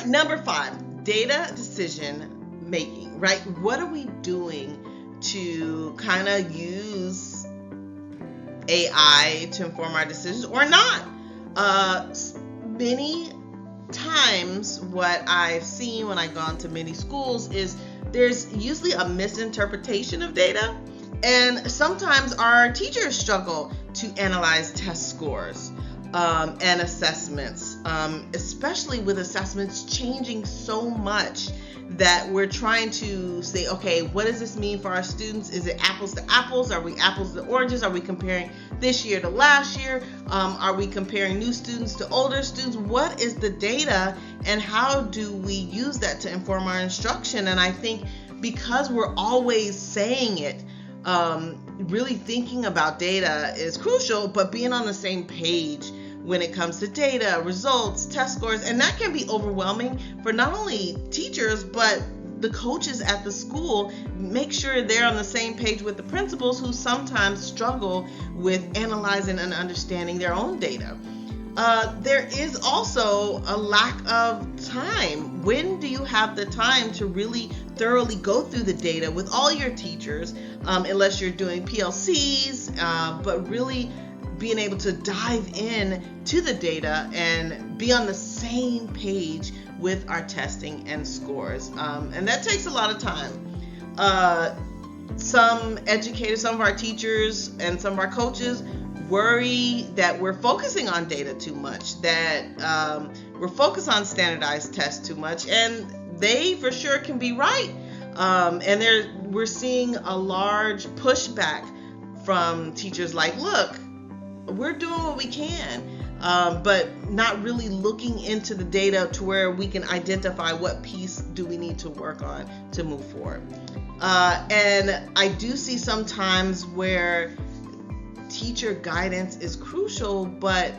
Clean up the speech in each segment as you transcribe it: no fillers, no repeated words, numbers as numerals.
right, number 5, data decision making, right? What are we doing to kind of use AI to inform our decisions or not? Many times what I've seen when I've gone to many schools is there's usually a misinterpretation of data, and sometimes our teachers struggle to analyze test scores and assessments, especially with assessments changing so much that we're trying to say, okay, what does this mean for our students? Is it apples to apples? Are we apples to oranges? Are we comparing this year to last year? Are we comparing new students to older students? What is the data, and how do we use that to inform our instruction? And I think because we're always saying it, really thinking about data is crucial, but being on the same page when it comes to data, results, test scores, and that can be overwhelming for not only teachers, but the coaches at the school. Make sure they're on the same page with the principals, who sometimes struggle with analyzing and understanding their own data. There is also a lack of time. When do you have the time to really thoroughly go through the data with all your teachers, unless you're doing PLCs, but really being able to dive in to the data and be on the same page with our testing and scores. And that takes a lot of time. Some educators, some of our teachers, and some of our coaches worry that we're focusing on data too much, that we're focused on standardized tests too much, and they for sure can be right. And we're seeing a large pushback from teachers like, look, we're doing what we can, but not really looking into the data to where we can identify what piece do we need to work on to move forward. And I do see sometimes where teacher guidance is crucial, but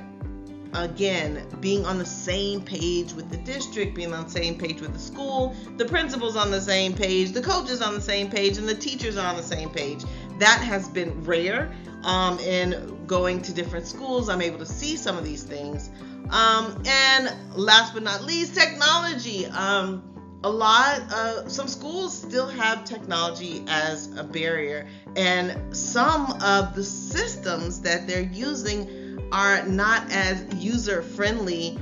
again, being on the same page with the district, being on the same page with the school, the principal's on the same page, the coaches on the same page, and the teachers are on the same page. That has been rare. In going to different schools, I'm able to see some of these things. And last but not least, technology. Some schools still have technology as a barrier, and some of the systems that they're using are not as user-friendly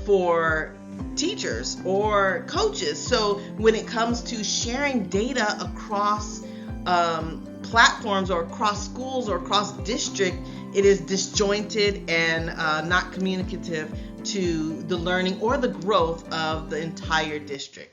for teachers or coaches. So when it comes to sharing data across platforms or across schools or across district, it is disjointed and not communicative to the learning or the growth of the entire district.